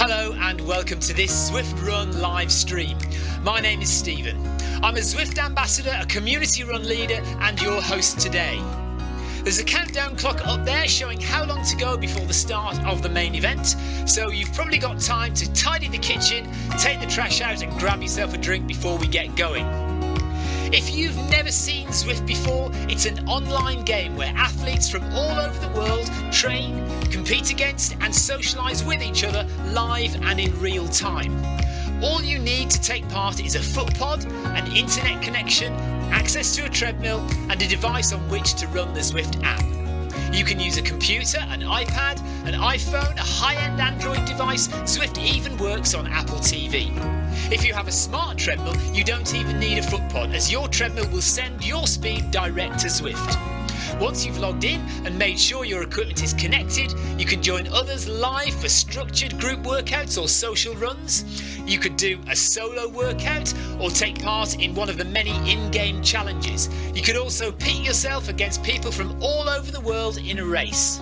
Hello and welcome to this Zwift Run live stream. My name is Stephen. I'm a Zwift ambassador, a community run leader and your host today. There's a countdown clock up there showing how long to go before the start of the main event, so you've probably got time to tidy the kitchen, take the trash out and grab yourself a drink before we get going. If you've never seen Zwift before, it's an online game where athletes from all over the world train, compete against and socialise with each other live and in real time. All you need to take part is a foot pod, an internet connection, access to a treadmill and a device on which to run the Zwift app. You can use a computer, an iPad, an iPhone, a high-end Android device. Zwift even works on Apple TV. If you have a smart treadmill, you don't even need a foot pod, as your treadmill will send your speed direct to Zwift. Once you've logged in and made sure your equipment is connected, you can join others live for structured group workouts or social runs. You could do a solo workout or take part in one of the many in-game challenges. You could also pit yourself against people from all over the world in a race.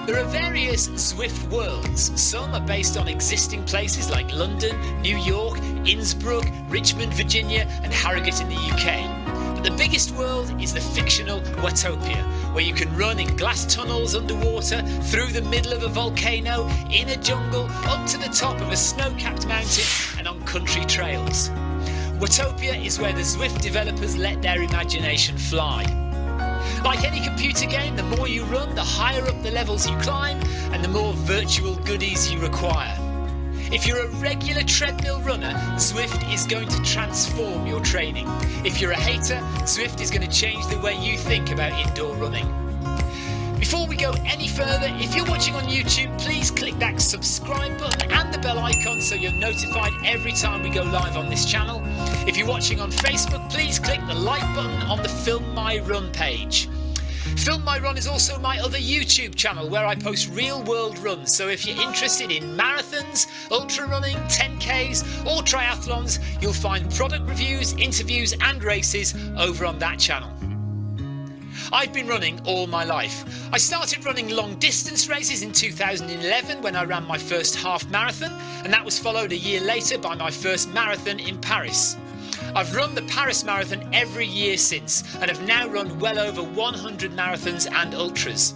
There are various Zwift Worlds. Some are based on existing places like London, New York, Innsbruck, Richmond, Virginia and Harrogate in the UK. But the biggest world is the fictional Watopia, where you can run in glass tunnels underwater, through the middle of a volcano, in a jungle, up to the top of a snow-capped mountain and on country trails. Watopia is where the Zwift developers let their imagination fly. Like any computer game, the more you run, the higher up the levels you climb and the more virtual goodies you require. If you're a regular treadmill runner, Zwift is going to transform your training. If you're a hater, Zwift is going to change the way you think about indoor running. Before we go any further, if you're watching on YouTube, please click that subscribe button and the bell icon so you're notified every time we go live on this channel. If you're watching on Facebook, please click the like button on the Film My Run page. Film My Run is also my other YouTube channel where I post real world runs, so if you're interested in marathons, ultra running, 10Ks or triathlons, you'll find product reviews, interviews and races over on that channel. I've been running all my life. I started running long distance races in 2011 when I ran my first half marathon, and that was followed a year later by my first marathon in Paris. I've run the Paris Marathon every year since and have now run well over 100 marathons and ultras.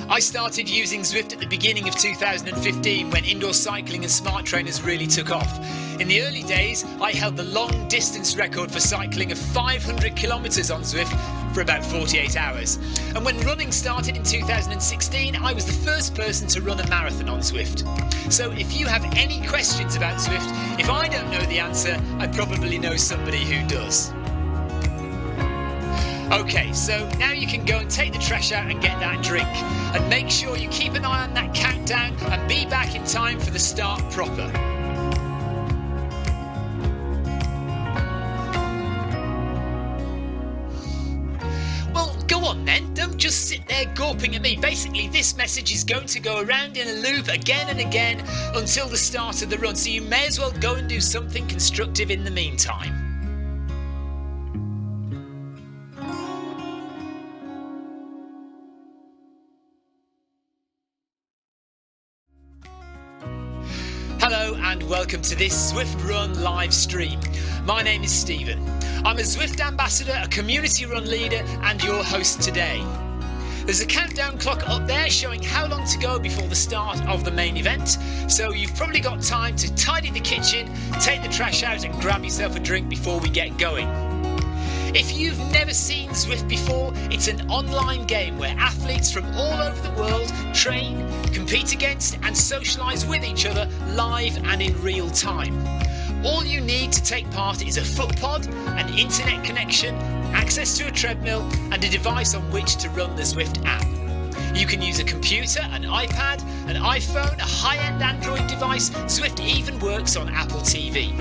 I started using Zwift at the beginning of 2015 when indoor cycling and smart trainers really took off. In the early days, I held the long distance record for cycling of 500 kilometres on Zwift for about 48 hours. And when running started in 2016, I was the first person to run a marathon on Zwift. So if you have any questions about Zwift, if I don't know the answer, I probably know somebody who does. Okay, so now you can go and take the trash out and get that drink. And make sure you keep an eye on that countdown and be back in time for the start proper. Well, go on then, don't just sit there gawping at me. Basically, this message is going to go around in a loop again and again until the start of the run, so you may as well go and do something constructive in the meantime. Hello and welcome to this Zwift Run live stream. My name is Stephen. I'm a Zwift ambassador, a community run leader and your host today. There's a countdown clock up there showing how long to go before the start of the main event, so you've probably got time to tidy the kitchen, take the trash out and grab yourself a drink before we get going. If you've never seen Zwift before, it's an online game where athletes from all over the world train, compete against and socialise with each other live and in real time. All you need to take part is a foot pod, an internet connection, access to a treadmill and a device on which to run the Zwift app. You can use a computer, an iPad, an iPhone, a high-end Android device. Zwift even works on Apple TV.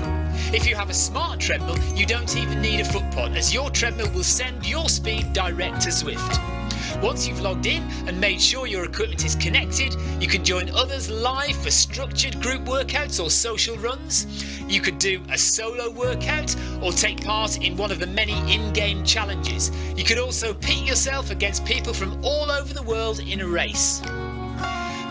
If you have a smart treadmill, you don't even need a foot pod, as your treadmill will send your speed direct to Zwift. Once you've logged in and made sure your equipment is connected, you can join others live for structured group workouts or social runs. You could do a solo workout or take part in one of the many in-game challenges. You could also pit yourself against people from all over the world in a race.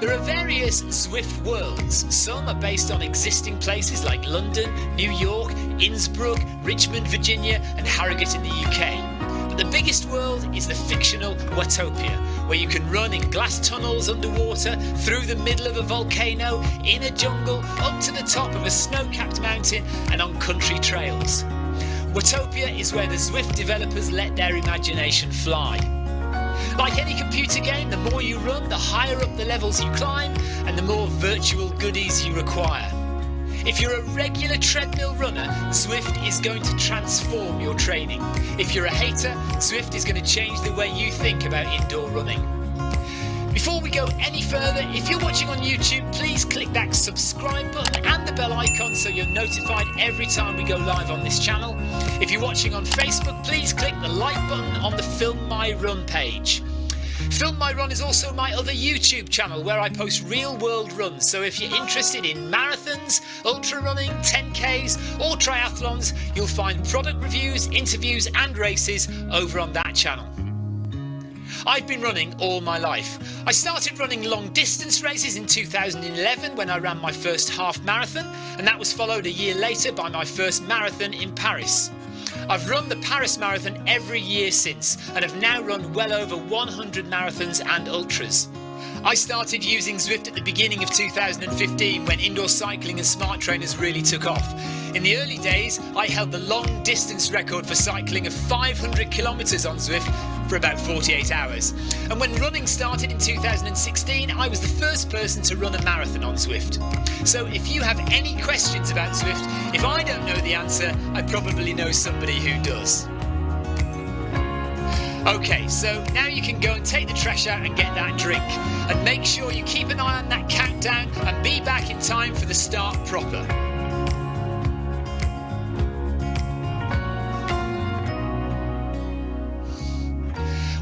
There are various Zwift Worlds. Some are based on existing places like London, New York, Innsbruck, Richmond, Virginia and Harrogate in the UK. But the biggest world is the fictional Watopia, where you can run in glass tunnels underwater, through the middle of a volcano, in a jungle, up to the top of a snow-capped mountain and on country trails. Watopia is where the Zwift developers let their imagination fly. Like any computer game, the more you run, the higher up the levels you climb and the more virtual goodies you require. If you're a regular treadmill runner, Zwift is going to transform your training. If you're a hater, Zwift is going to change the way you think about indoor running. Before we go any further, if you're watching on YouTube, please click that subscribe button and the bell icon so you're notified every time we go live on this channel. If you're watching on Facebook, please click the like button on the Film My Run page. Film My Run is also my other YouTube channel where I post real world runs, so if you're interested in marathons, ultra running, 10Ks or triathlons, you'll find product reviews, interviews and races over on that channel. I've been running all my life. I started running long distance races in 2011 when I ran my first half marathon, and that was followed a year later by my first marathon in Paris. I've run the Paris Marathon every year since and have now run well over 100 marathons and ultras. I started using Zwift at the beginning of 2015 when indoor cycling and smart trainers really took off. In the early days, I held the long distance record for cycling of 500 kilometres on Zwift for about 48 hours. And when running started in 2016, I was the first person to run a marathon on Zwift. So if you have any questions about Zwift, if I don't know the answer, I probably know somebody who does. Okay, so now you can go and take the trash out and get that drink. And make sure you keep an eye on that countdown and be back in time for the start proper.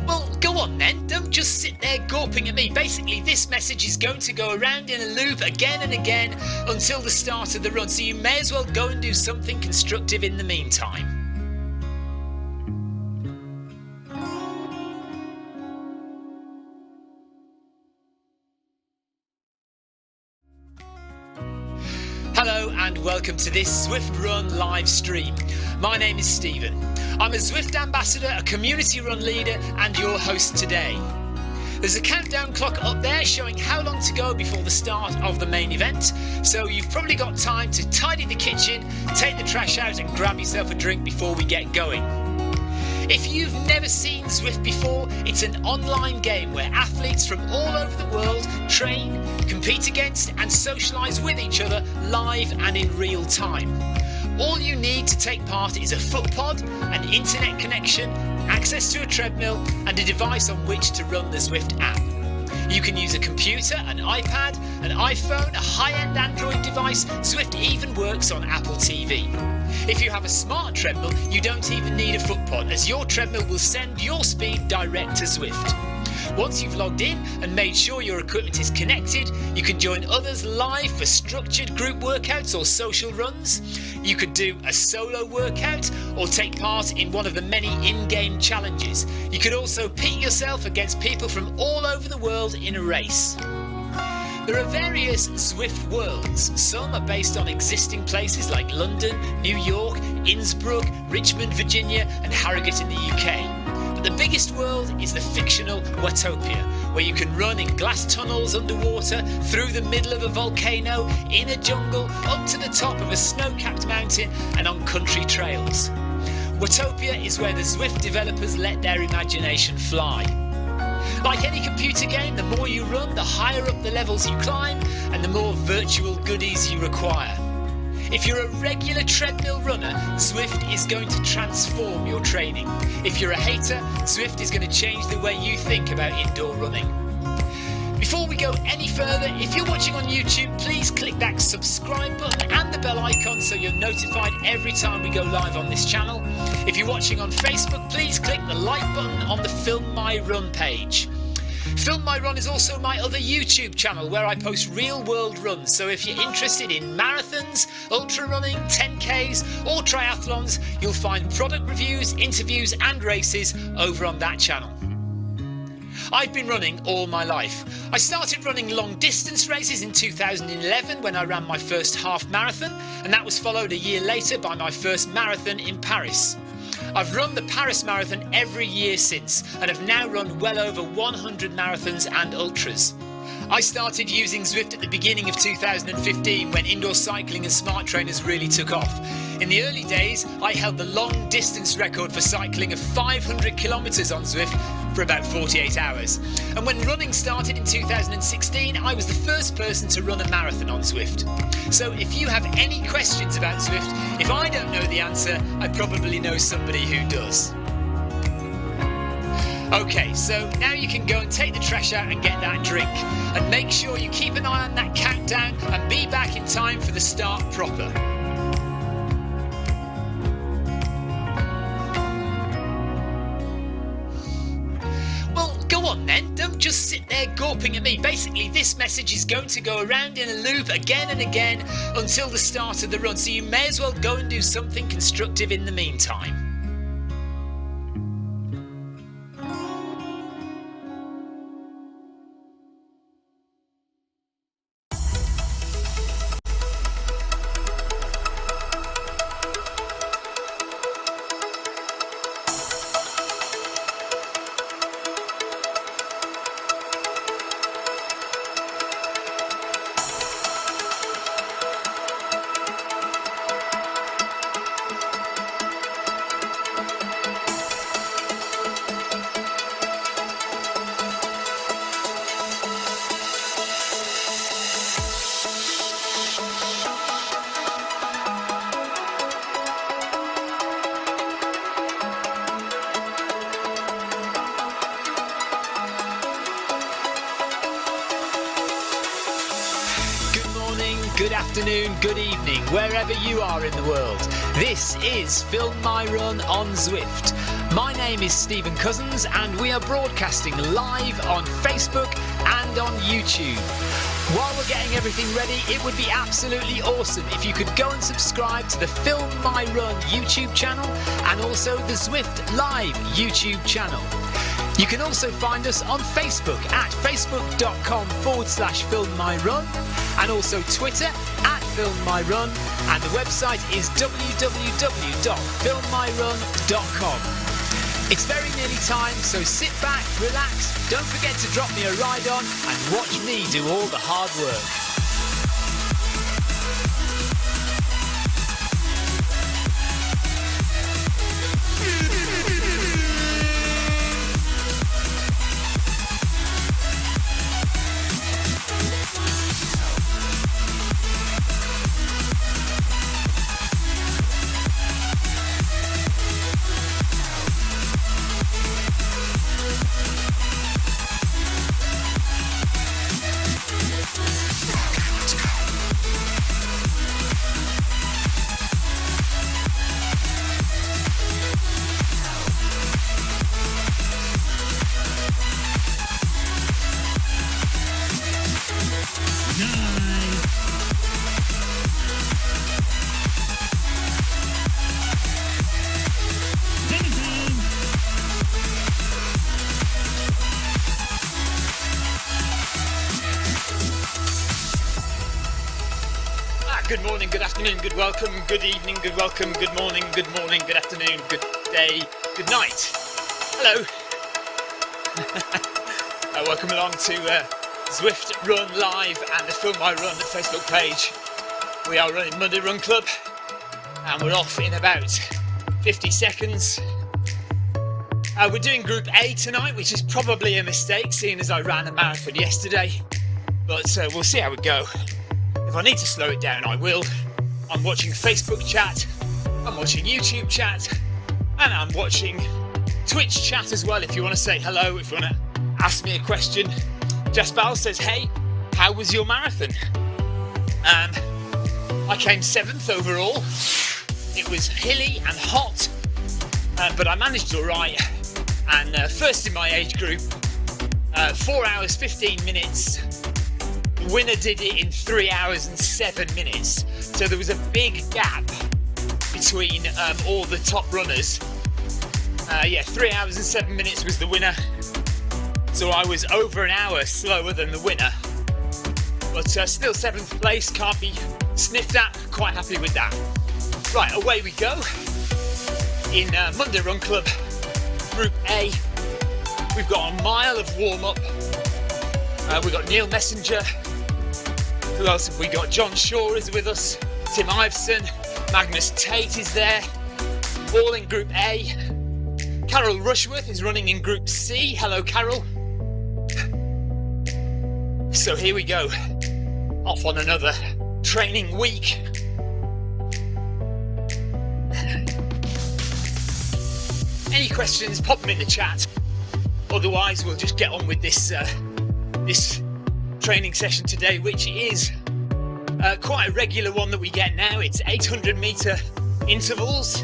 Well, go on then, don't just sit there gawping at me. Basically, this message is going to go around in a loop again and again until the start of the run, so you may as well go and do something constructive in the meantime. Hello and welcome to this Zwift Run live stream. My name is Stephen. I'm a Zwift ambassador, a community run leader and your host today. There's a countdown clock up there showing how long to go before the start of the main event, so you've probably got time to tidy the kitchen, take the trash out and grab yourself a drink before we get going. If you've never seen Zwift before, it's an online game where athletes from all over the world train, compete against and socialise with each other live and in real time. All you need to take part is a foot pod, an internet connection, access to a treadmill and a device on which to run the Zwift app. You can use a computer, an iPad, an iPhone, a high-end Android device. Zwift even works on Apple TV. If you have a smart treadmill, you don't even need a foot pod, as your treadmill will send your speed direct to Zwift. Once you've logged in and made sure your equipment is connected, you can join others live for structured group workouts or social runs. You could do a solo workout or take part in one of the many in-game challenges. You could also pit yourself against people from all over the world in a race. There are various Zwift Worlds. Some are based on existing places like London, New York, Innsbruck, Richmond, Virginia and Harrogate in the UK. But the biggest world is the fictional Watopia, where you can run in glass tunnels underwater, through the middle of a volcano, in a jungle, up to the top of a snow-capped mountain and on country trails. Watopia is where the Zwift developers let their imagination fly. Like any computer game, the more you run, the higher up the levels you climb and the more virtual goodies you require. If you're a regular treadmill runner, Zwift is going to transform your training. If you're a hater, Zwift is going to change the way you think about indoor running. Before we go any further, if you're watching on YouTube, please click that subscribe button and the bell icon so you're notified every time we go live on this channel. If you're watching on Facebook, please click the like button on the Film My Run page. Film My Run is also my other YouTube channel where I post real world runs, so if you're interested in marathons, ultra running, 10Ks or triathlons, you'll find product reviews, interviews and races over on that channel. I've been running all my life. I started running long distance races in 2011 when I ran my first half marathon, and that was followed a year later by my first marathon in Paris. I've run the Paris Marathon every year since and have now run well over 100 marathons and ultras. I started using Zwift at the beginning of 2015 when indoor cycling and smart trainers really took off. In the early days, I held the long distance record for cycling of 500 kilometres on Zwift for about 48 hours. And when running started in 2016, I was the first person to run a marathon on Zwift. So if you have any questions about Zwift, if I don't know the answer, I probably know somebody who does. Okay, so now you can go and take the trash out and get that drink. And make sure you keep an eye on that countdown and be back in time for the start proper. Well, go on then, don't just sit there gawping at me. Basically, this message is going to go around in a loop again and again until the start of the run, so you may as well go and do something constructive in the meantime. Good afternoon, good evening, wherever you are in the world. This is Film My Run on Zwift. My name is Stephen Cousins and we are broadcasting live on Facebook and on YouTube. While we're getting everything ready, it would be absolutely awesome if you could go and subscribe to the Film My Run YouTube channel and also the Zwift Live YouTube channel. You can also find us on Facebook at facebook.com/filmmyrun and also Twitter at filmmyrun, and the website is www.filmmyrun.com. It's very nearly time, so sit back, relax, don't forget to drop me a ride on and watch me do all the hard work. Good morning, good afternoon, good welcome, good evening, good welcome, good morning, good afternoon, good day, good night. Hello. Welcome along to Zwift Run Live and the Film My Run Facebook page. We are running Monday Run Club and we're off in about 50 seconds. We're doing Group A tonight, which is probably a mistake seeing as I ran a marathon yesterday, but we'll see how we go. If I need to slow it down, I will. I'm watching Facebook chat, I'm watching YouTube chat, and I'm watching Twitch chat as well if you want to say hello, if you want to ask me a question. Jaspal says, hey, how was your marathon? I came 7th overall. It was hilly and hot, but I managed all right. And first in my age group, 4 hours, 15 minutes. The winner did it in 3 hours and 7 minutes. So there was a big gap between all the top runners. 3 hours and 7 minutes was the winner. So I was over an hour slower than the winner. But still 7th place, can't be sniffed at, quite happy with that. Right, away we go. In Monday Run Club, Group A, we've got a mile of warm-up. We've got Neil Messenger. Who else have we got? John Shaw is with us. Tim Iveson. Magnus Tate is there. All in Group A. Carol Rushworth is running in Group C. Hello, Carol. So here we go. Off on another training week. Any questions, pop them in the chat. Otherwise, we'll just get on with this this training session today, which is quite a regular one that we get now. It's 800-metre intervals,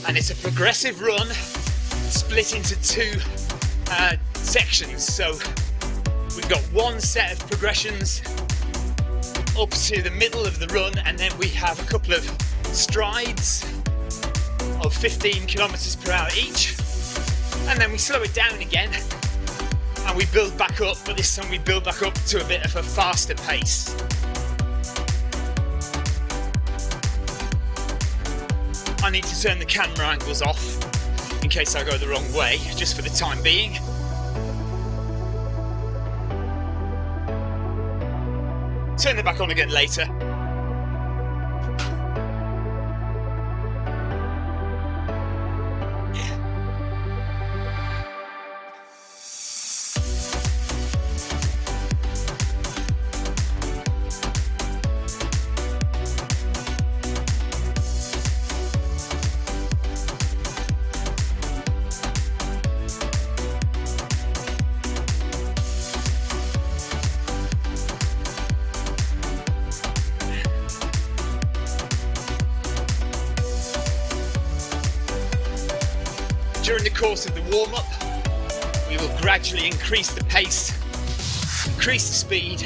and it's a progressive run split into two sections. So we've got one set of progressions up to the middle of the run, and then we have a couple of strides of 15 kilometres per hour each, and then we slow it down again and we build back up, but this time we build back up to a bit of a faster pace. I need to turn the camera angles off in case I go the wrong way, just for the time being. Turn them back on again later. During the course of the warm-up, we will gradually increase the pace, increase the speed,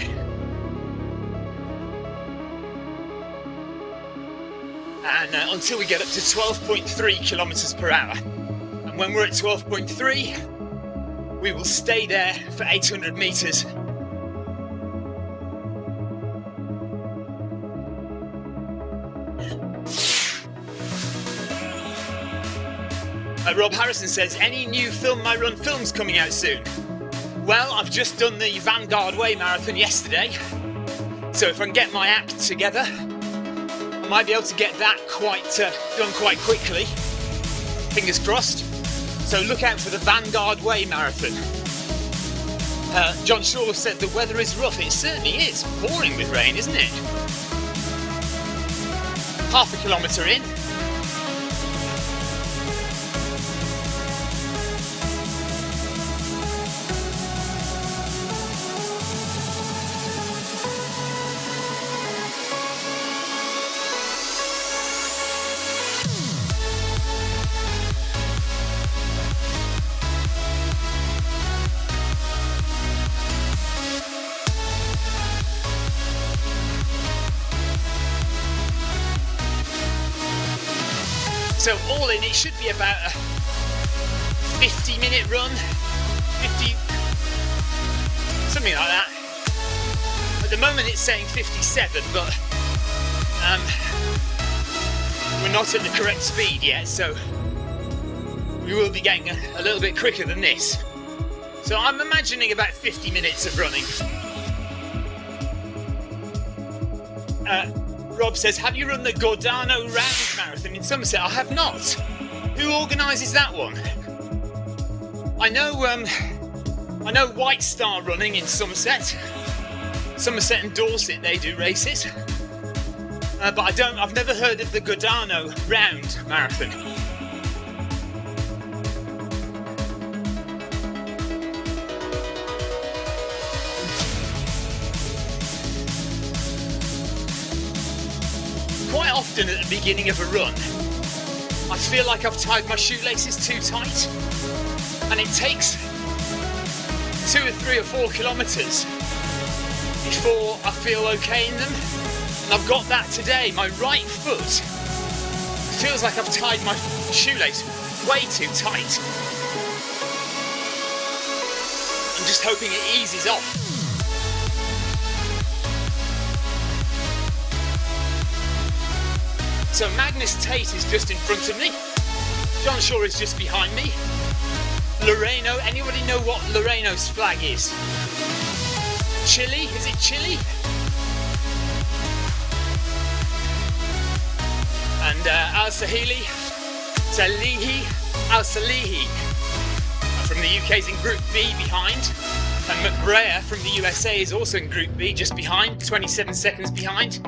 and until we get up to 12.3 kilometres per hour. And when we're at 12.3, we will stay there for 800 metres. Rob Harrison says, any new Film My Run films coming out soon? Well, I've just done the Vanguard Way Marathon yesterday, so if I can get my act together, I might be able to get that done quite quickly. Fingers crossed. So look out for the Vanguard Way Marathon. John Shaw said the weather is rough. It certainly is. Pouring with rain, isn't it? Half a kilometre in. So all in, it should be about a 50-minute run, 50, something like that. At the moment it's saying 57, but we're not at the correct speed yet, so we will be getting a little bit quicker than this. So I'm imagining about 50 minutes of running. Rob says, have you run the Gordano Round Marathon in Somerset? I have not. Who organises that one? I know White Star Running in Somerset. Somerset and Dorset, they do races. But I've never heard of the Gordano Round Marathon. Quite often at the beginning of a run, I feel like I've tied my shoelaces too tight, and it takes 2 or 3 or 4 kilometres before I feel okay in them. And I've got that today. My right foot feels like I've tied my shoelace way too tight. I'm just hoping it eases off. So Magnus Tate is just in front of me. John Shaw is just behind me. Loreno, anybody know what Loreno's flag is? Chile, is it Chile? And Al-Sahili, Al-Salihi from the UK is in Group B behind. And McBrayer from the USA is also in Group B, just behind, 27 seconds behind.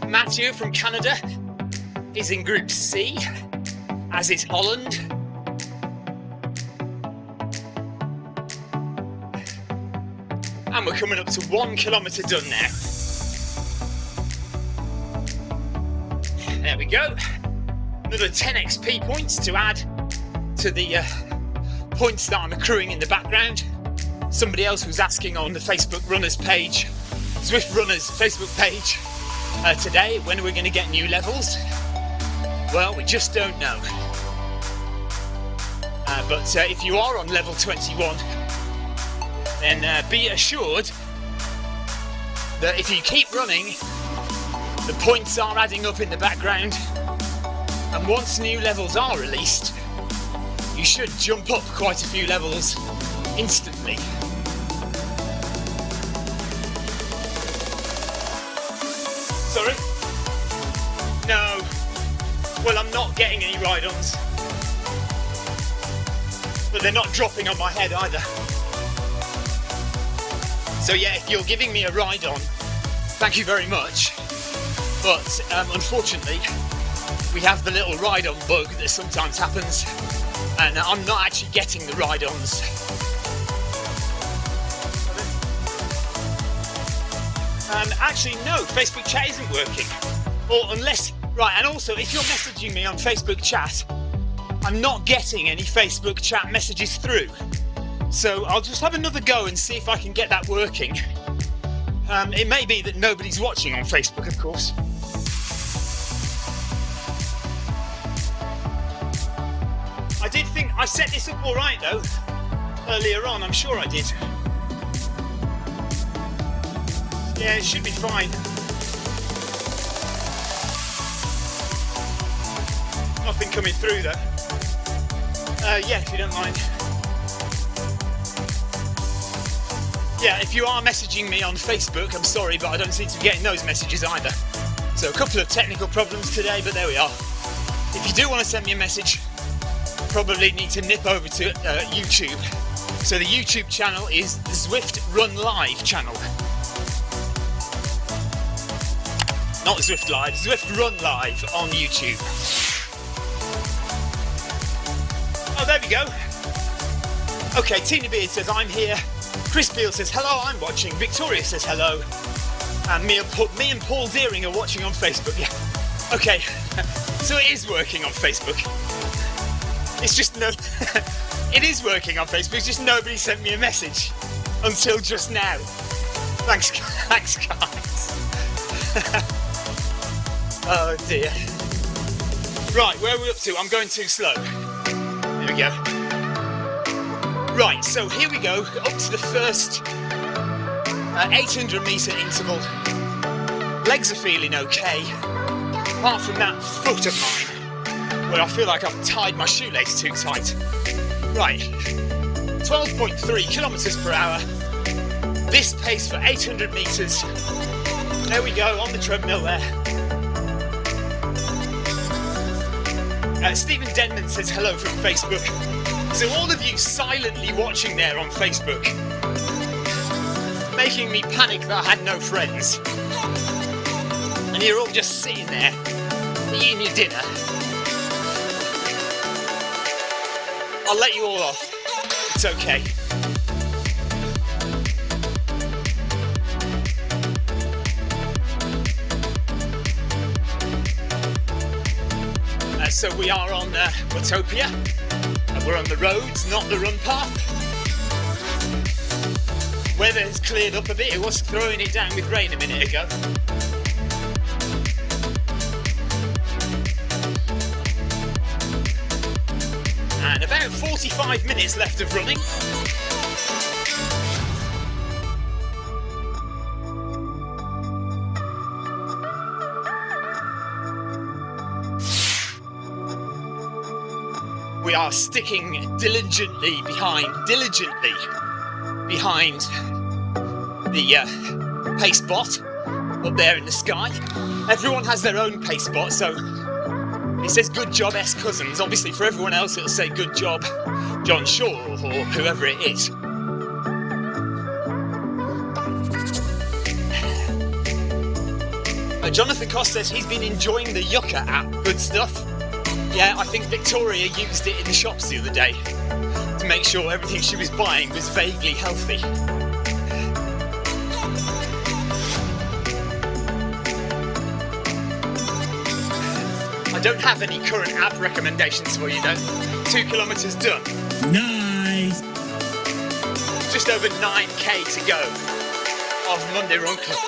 Mathieu from Canada is in Group C, as is Holland. And we're coming up to 1 kilometre done now. There we go. Another 10 XP points to add to the points that I'm accruing in the background. Somebody else was asking on the Facebook Runners page, Zwift Runners Facebook page, today, when are we going to get new levels? Well, we just don't know. But if you are on level 21, then be assured that if you keep running, the points are adding up in the background, and once new levels are released, you should jump up quite a few levels instantly. Sorry? No. Well, I'm not getting any ride-ons. But they're not dropping on my head either. So yeah, if you're giving me a ride-on, thank you very much. But unfortunately, we have the little ride-on bug that sometimes happens, and I'm not actually getting the ride-ons. Actually, no, Facebook chat isn't working. Or unless, right, and also if you're messaging me on Facebook chat, I'm not getting any Facebook chat messages through. So I'll just have another go and see if I can get that working. It may be that nobody's watching on Facebook, of course. I did think I set this up all right though, earlier on, I'm sure I did. Yeah, it should be fine. Nothing coming through though. Yeah, if you don't mind. Yeah, if you are messaging me on Facebook, I'm sorry, but I don't seem to be getting those messages either. So a couple of technical problems today, but there we are. If you do want to send me a message, probably need to nip over to YouTube. So the YouTube channel is the Zwift Run Live channel. Not Zwift Live, Zwift Run Live on YouTube. Oh, there we go. Okay, Tina Beard says, I'm here. Chris Beale says, hello, I'm watching. Victoria says, hello. And me and Paul Deering are watching on Facebook. Yeah. Okay, so it is working on Facebook. It's just no... It is working on Facebook, it's just nobody sent me a message until just now. Thanks guys. Oh dear. Right, where are we up to? I'm going too slow. There we go. Right, so here we go, up to the first 800 metre interval. Legs are feeling okay, apart from that foot of mine, where I feel like I've tied my shoelace too tight. Right, 12.3 kilometres per hour, this pace for 800 metres. There we go, on the treadmill there. Stephen Denman says hello from Facebook. So all of you silently watching there on Facebook, making me panic that I had no friends. And you're all just sitting there, eating your dinner. I'll let you all off. It's okay. So we are on Watopia. We're on the roads, not the run path. Weather has cleared up a bit. It was throwing it down with rain a minute ago. And about 45 minutes left of running. We are sticking diligently behind the pace bot up there in the sky. Everyone has their own pace bot, so it says good job S Cousins. Obviously for everyone else it'll say good job John Shaw or whoever it is. Jonathan Cost says he's been enjoying the Yucca app. Good stuff. Yeah, I think Victoria used it in the shops the other day to make sure everything she was buying was vaguely healthy. I don't have any current app recommendations for you though. 2 kilometres done. Nice! Just over 9k to go of Monday Run Club.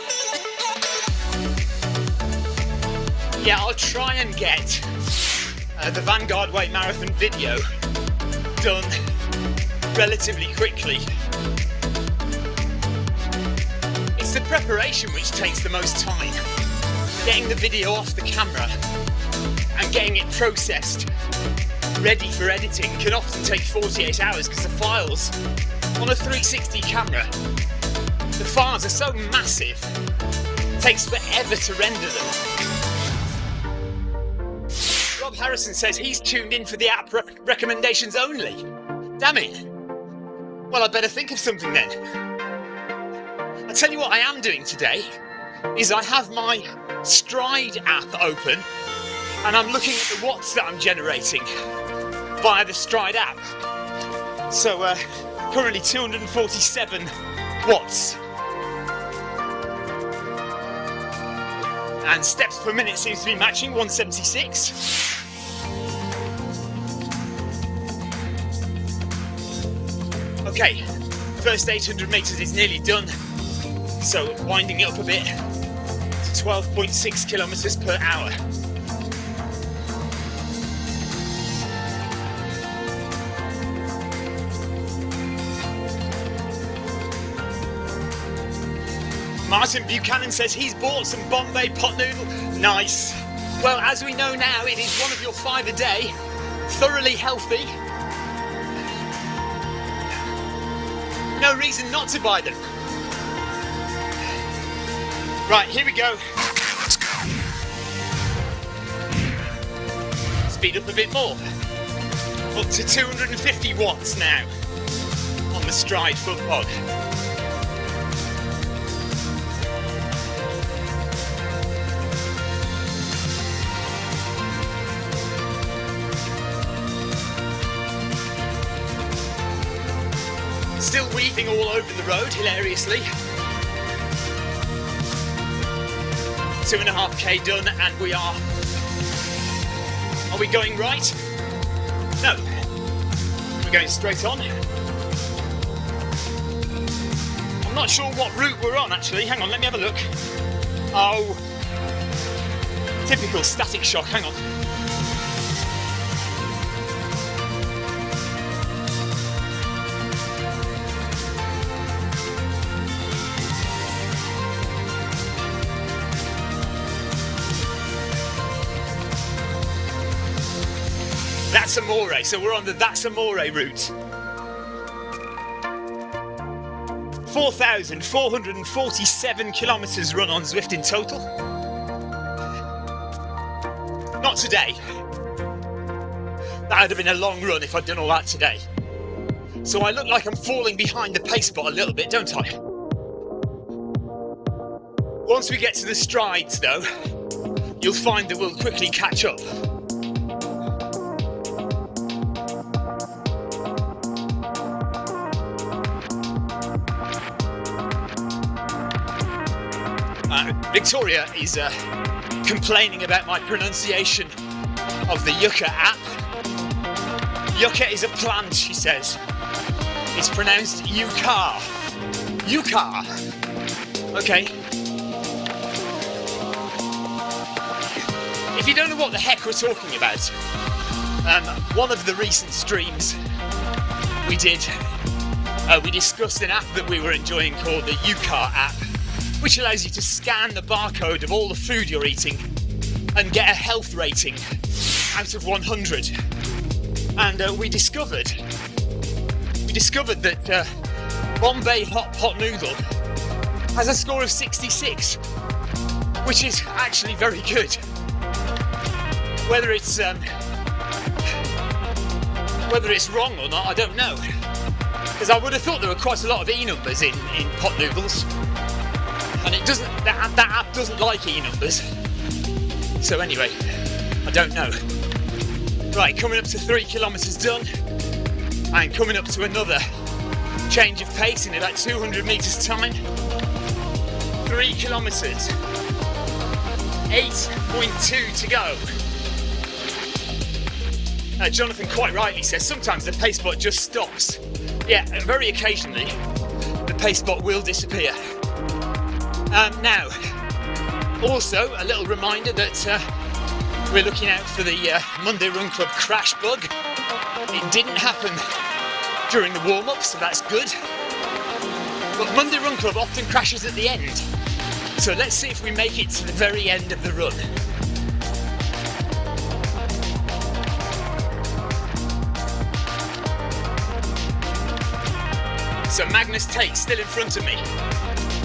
Yeah, I'll try and get the Vanguard Way Marathon video done relatively quickly. It's the preparation which takes the most time. Getting the video off the camera and getting it processed, ready for editing, can often take 48 hours because the files on a 360 camera, the files are so massive, it takes forever to render them. Rob Harrison says he's tuned in for the app recommendations only. Damn it. Well, I better think of something then. I'll tell you what I am doing today is I have my Stride app open and I'm looking at the watts that I'm generating via the Stride app. So currently 247 watts. And steps per minute seems to be matching 176. Okay, first 800 metres is nearly done, so winding it up a bit to 12.6 kilometres per hour. Martin Buchanan says he's bought some Bombay pot noodle. Nice. Well, as we know now, it is one of your 5 a day, thoroughly healthy. No reason not to buy them. Right, here we go. Okay, let's go. Speed up a bit more. Up to 250 watts now on the Stride foot pod. Still weaving all over the road, hilariously. 2.5k done, and we are we going right? No. We're going straight on. I'm not sure what route we're on, actually. Hang on, let me have a look. Oh. Typical static shock, hang on. That's Amore, so we're on the That's Amore route. 4,447 kilometres run on Zwift in total. Not today. That would have been a long run if I'd done all that today. So I look like I'm falling behind the pace bot a little bit, don't I? Once we get to the strides though, you'll find that we'll quickly catch up. Victoria is complaining about my pronunciation of the Yucca app. Yucca is a plant, she says. It's pronounced Yucca. Yucca. Okay. If you don't know what the heck we're talking about, one of the recent streams we did We discussed an app that we were enjoying called the UCAR app, which allows you to scan the barcode of all the food you're eating and get a health rating out of 100. And we discovered that Bombay hot pot noodle has a score of 66, which is actually very good. Whether it's wrong or not, I don't know, because I would have thought there were quite a lot of E numbers in pot noodles, and it doesn't. That app doesn't like E numbers. So anyway, I don't know. Right, coming up to 3 kilometres done, and coming up to another change of pace in about 200 metres time. 3 kilometres, 8.2 to go. Jonathan quite rightly says sometimes the pace bot just stops. Yeah, and very occasionally the pace bot will disappear. Now, also a little reminder that we're looking out for the Monday Run Club crash bug. It didn't happen during the warm-up, so that's good. But Monday Run Club often crashes at the end. So let's see if we make it to the very end of the run. So Magnus Tate still in front of me,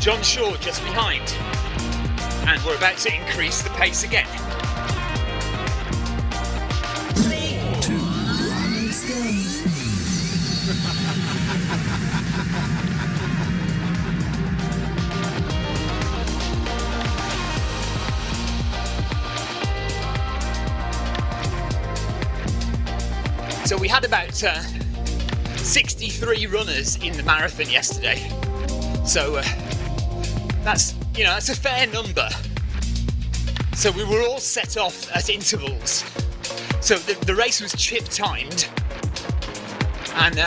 John Shaw just behind, and we're about to increase the pace again. 3, 2, 1, let's go. So we had about 63 runners in the marathon yesterday, so that's a fair number. So we were all set off at intervals. So the race was chip timed, and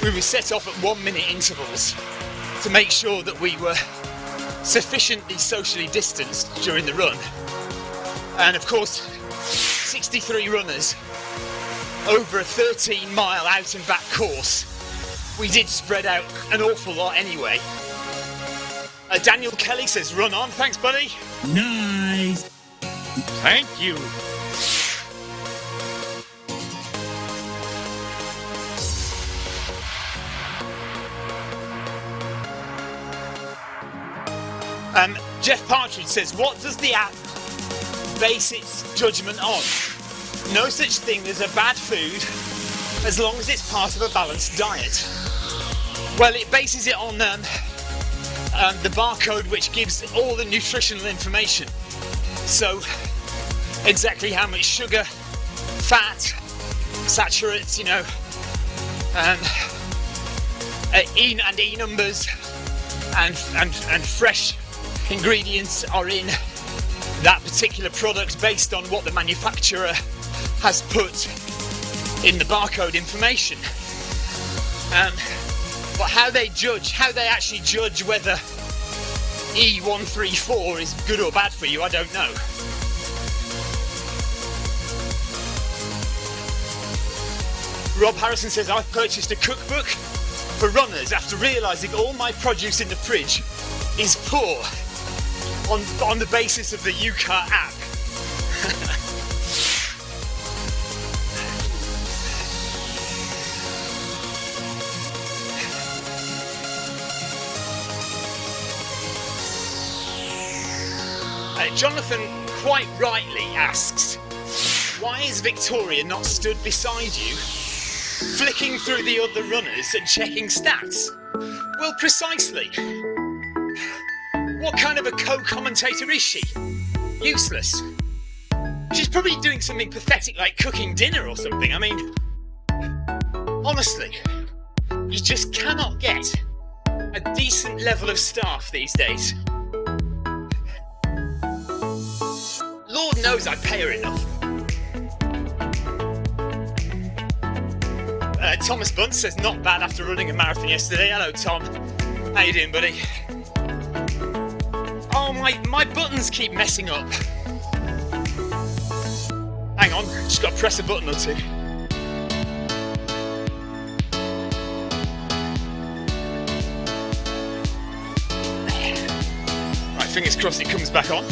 we were set off at 1 minute intervals to make sure that we were sufficiently socially distanced during the run. And of course, 63 runners over a 13-mile out and back course. We did spread out an awful lot anyway. Daniel Kelly says, "Run on." Thanks, buddy. Nice. Thank you. Jeff Partridge says, "What does the app base its judgment on?" No such thing as a bad food as long as it's part of a balanced diet. Well, it bases it on the barcode, which gives all the nutritional information. So exactly how much sugar, fat, saturates, E numbers and fresh ingredients are in that particular product based on what the manufacturer has put in the barcode information. But how they actually judge whether E134 is good or bad for you, I don't know. Rob Harrison says, "I've purchased a cookbook for runners after realising all my produce in the fridge is poor on the basis of the UCAR app." Jonathan quite rightly asks, "Why is Victoria not stood beside you, flicking through the other runners and checking stats?" Well, precisely. What kind of a co-commentator is she? Useless. She's probably doing something pathetic like cooking dinner or something. I mean, honestly, you just cannot get a decent level of staff these days. Lord knows I pay her enough. Thomas Bunt says, "Not bad after running a marathon yesterday." Hello, Tom. How you doing, buddy? Oh, my buttons keep messing up. Hang on, just got to press a button or two. fingers crossed it comes back on.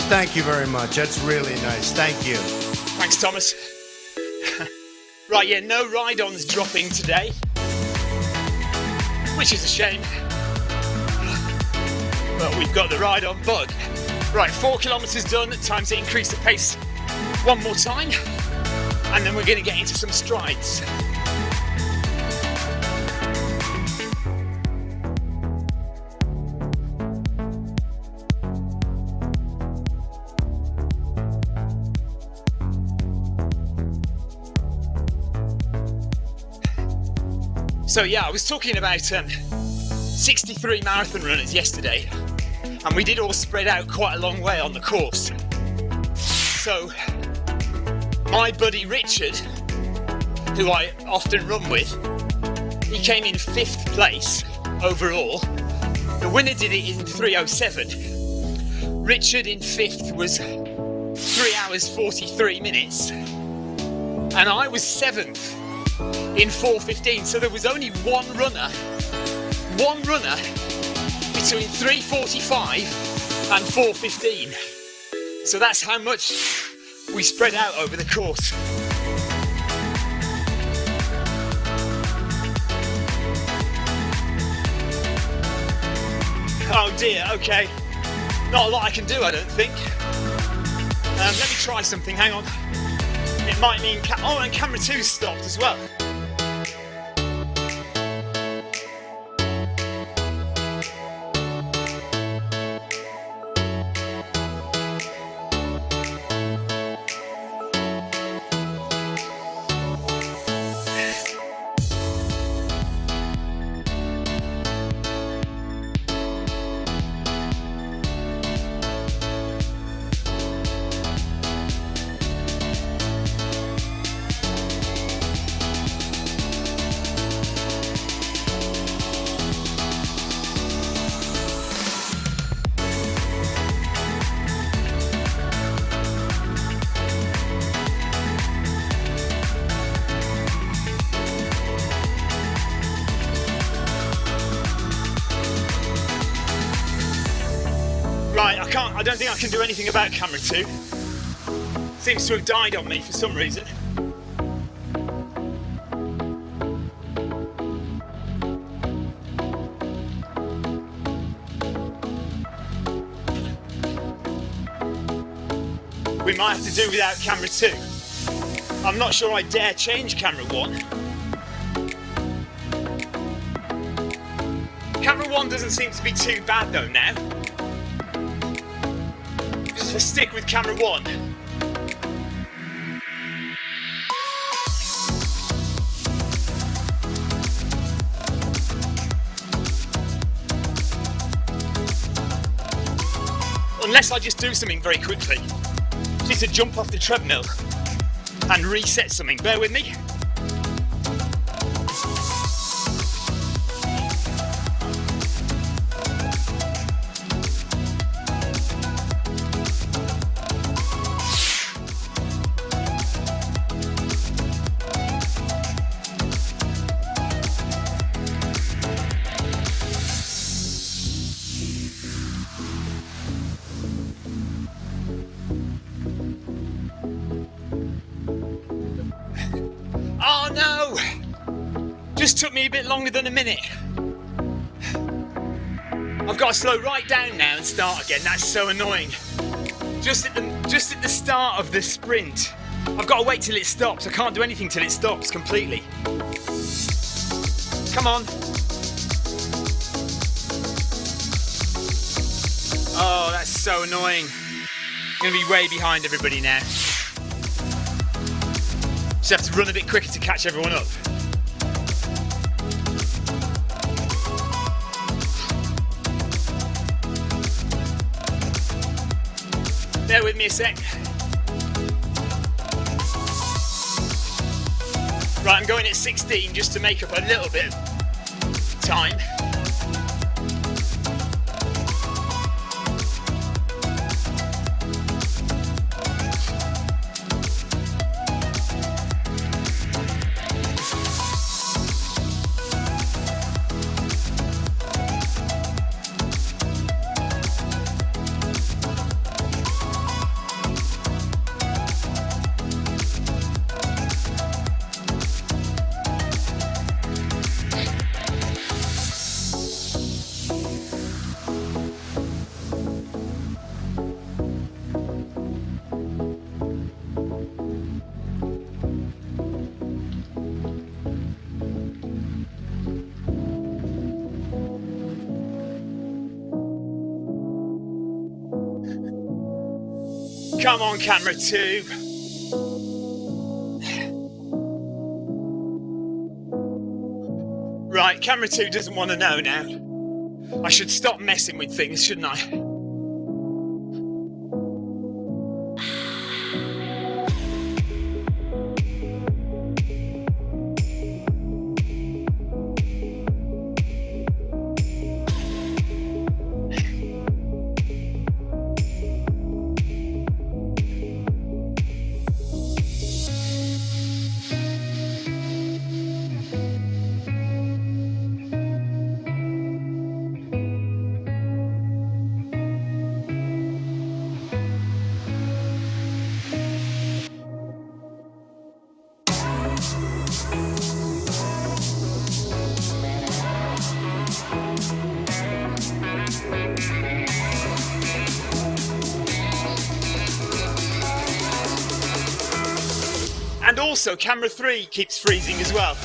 Thank you very much. That's really nice. Thank you. Thanks, Thomas. Right, yeah, no ride-ons dropping today, which is a shame. But we've got the ride-on bug. Right, 4 kilometres done. Time to increase the pace one more time, and then we're going to get into some strides. So yeah, I was talking about 63 marathon runners yesterday, and we did all spread out quite a long way on the course. So my buddy Richard, who I often run with, he came in 5th place overall. The winner did it in 3:07. Richard in 5th was 3 hours 43 minutes, and I was 7th in 4:15. So there was only one runner between 3:45 and 4:15. So that's how much we spread out over the course. Oh dear, okay. Not a lot I can do, I don't think. Let me try something, hang on. It might mean, oh, and camera 2 stopped as well. Right, I don't think I can do anything about camera 2. Seems to have died on me for some reason. We might have to do without camera 2. I'm not sure I dare change camera 1. Camera 1 doesn't seem to be too bad though now. Just stick with camera 1. Unless I just do something very quickly. Just need to jump off the treadmill and reset something. Bear with me. Oh no! Just took me a bit longer than a minute. I've got to slow right down now and start again. That's so annoying. Just at the start of the sprint, I've got to wait till it stops. I can't do anything till it stops completely. Come on. Oh, that's so annoying. I'm gonna be way behind everybody now. Just have to run a bit quicker to catch everyone up. Bear with me a sec. Right, I'm going at 16 just to make up a little bit of time. Come on, camera 2. Right, camera 2 doesn't want to know now. I should stop messing with things, shouldn't I? And also, camera 3 keeps freezing as well.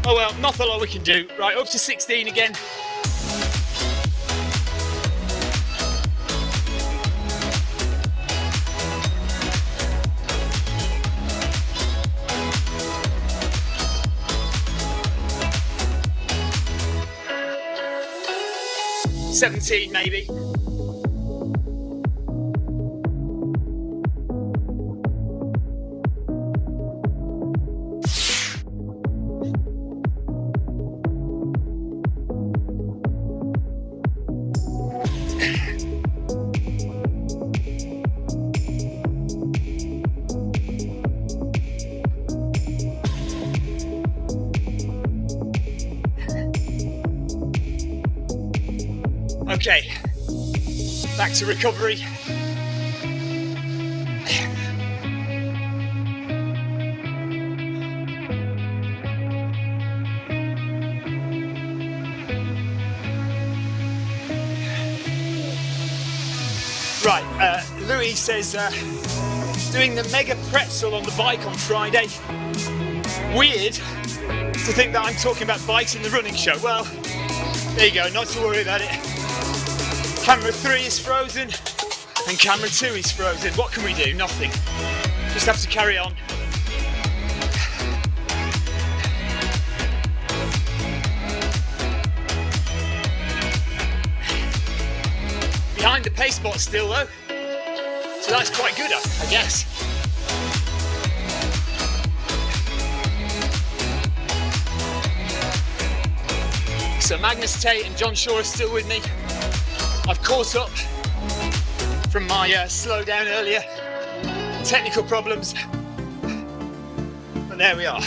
Oh well, not a lot we can do. Right, up to 16 again. $17 maybe. Okay, back to recovery. Right, Louis says, doing the mega pretzel on the bike on Friday. Weird to think that I'm talking about bikes in the running show. Well, there you go, not to worry about it. Camera 3 is frozen and camera 2 is frozen. What can we do? Nothing. Just have to carry on. Behind the pace bot still though, so that's quite good, I guess. So Magnus Tate and John Shaw are still with me. I've caught up from my slowdown earlier, technical problems, and there we are.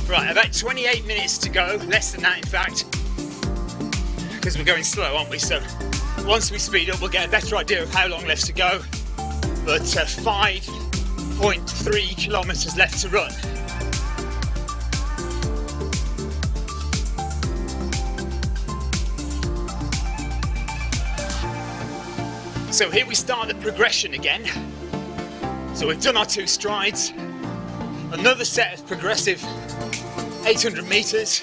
Right, about 28 minutes to go, less than that in fact, because we're going slow, aren't we? So once we speed up, we'll get a better idea of how long left to go, but 5.3 kilometres left to run. So here we start the progression again. So we've done our 2 strides, another set of progressive 800 metres,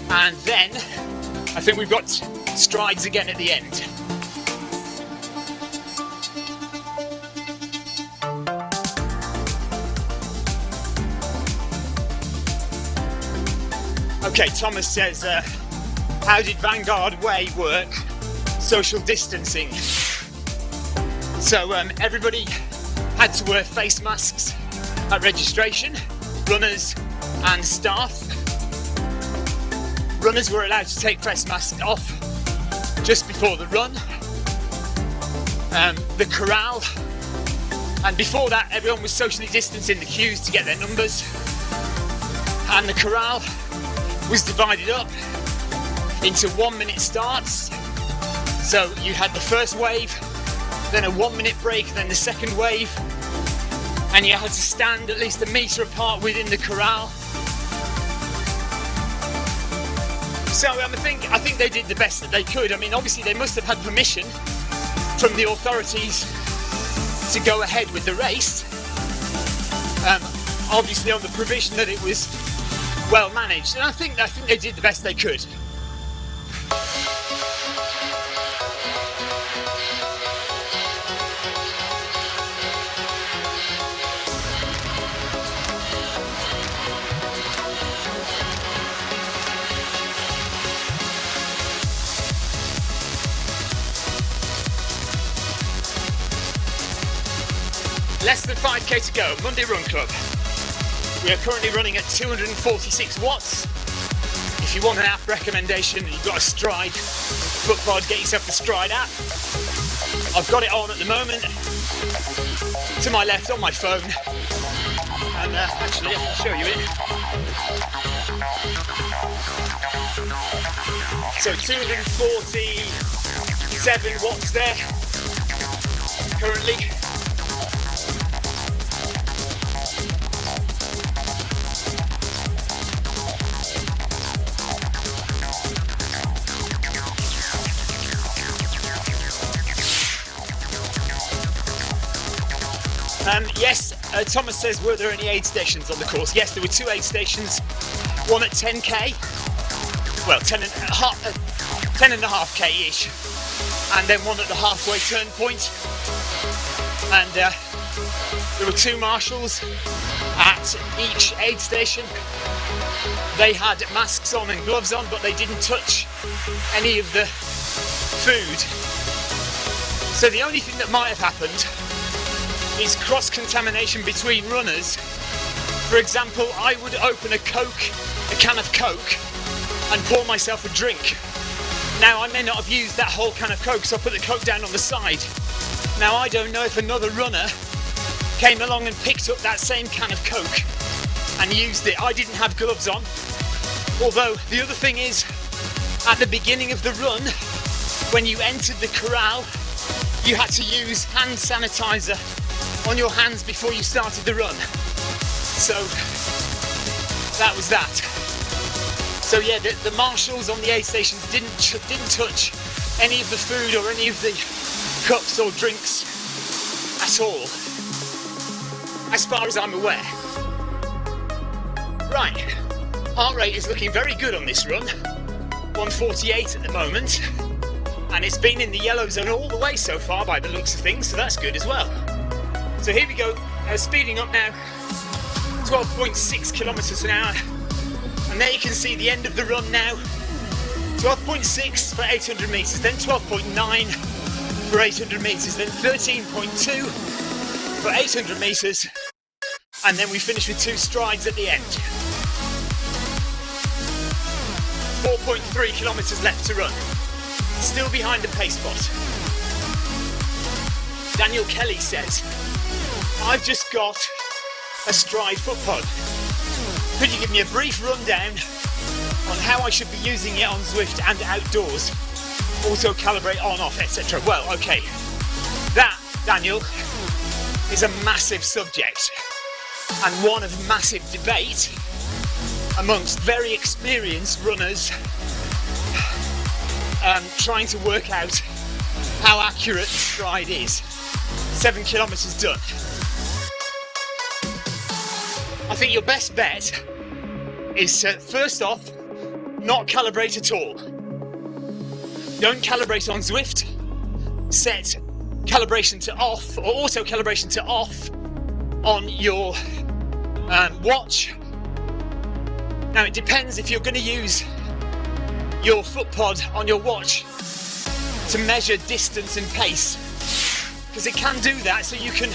and then I think we've got strides again at the end. Okay, Thomas says, how did Vanguard Way work? Social distancing. So everybody had to wear face masks at registration, runners and staff. Runners were allowed to take face masks off just before the run. The corral, and before that everyone was socially distanced in the queues to get their numbers, and the corral was divided up into 1-minute starts. So you had the first wave, then a 1 minute break, then the second wave, and you had to stand at least a metre apart within the corral. So I think they did the best that they could. I mean, obviously they must have had permission from the authorities to go ahead with the race. Obviously on the provision that it was well managed, and I think they did the best they could. Less than 5k to go, Monday Run Club. We are currently running at 246 watts. If you want an app recommendation and you've got a Stride footpod, get yourself the Stride app. I've got it on at the moment, to my left on my phone. And actually, I can show you it. So 247 watts there, currently. Yes, Thomas says, were there any aid stations on the course? Yes, there were 2 aid stations, one at 10k, well 10.5k-ish, and then one at the halfway turn point. And there were 2 marshals at each aid station. They had masks on and gloves on, but they didn't touch any of the food. So the only thing that might have happened is cross-contamination between runners. For example, I would open a can of Coke, and pour myself a drink. Now, I may not have used that whole can of Coke, so I put the Coke down on the side. Now, I don't know if another runner came along and picked up that same can of Coke and used it. I didn't have gloves on. Although, the other thing is, at the beginning of the run, when you entered the corral, you had to use hand sanitizer on your hands before you started the run. So that was that. So yeah, the marshals on the aid stations didn't touch any of the food or any of the cups or drinks at all, as far as I'm aware. Right, heart rate is looking very good on this run, 148 at the moment, and it's been in the yellow zone all the way so far by the looks of things, so that's good as well. So here we go, speeding up now, 12.6 kilometres an hour, and there you can see the end of the run now, 12.6 for 800 metres, then 12.9 for 800 metres, then 13.2 for 800 metres, and then we finish with 2 strides at the end. 4.3 kilometres left to run, still behind the pace spot. Daniel Kelly says, I've just got a Stride footpod. Could you give me a brief rundown on how I should be using it on Zwift and outdoors? Auto calibrate on, off, etc. Well, okay. That, Daniel, is a massive subject and one of massive debate amongst very experienced runners trying to work out how accurate the Stride is. 7 kilometres done. I think your best bet is to, first off, not calibrate at all. Don't calibrate on Zwift. Set calibration to off, or auto calibration to off on your watch. Now it depends if you're going to use your footpod on your watch to measure distance and pace, because it can do that, so you can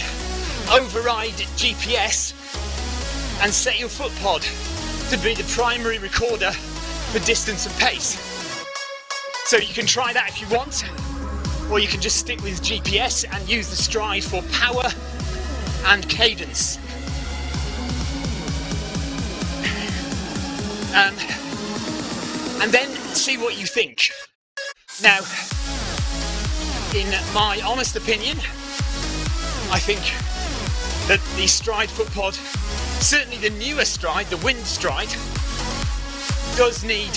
override GPS and set your footpod to be the primary recorder for distance and pace. So you can try that if you want, or you can just stick with GPS and use the Stride for power and cadence. And then see what you think. Now, in my honest opinion, I think that the Stride footpod, certainly the newer Stride, the Wind Stride, does need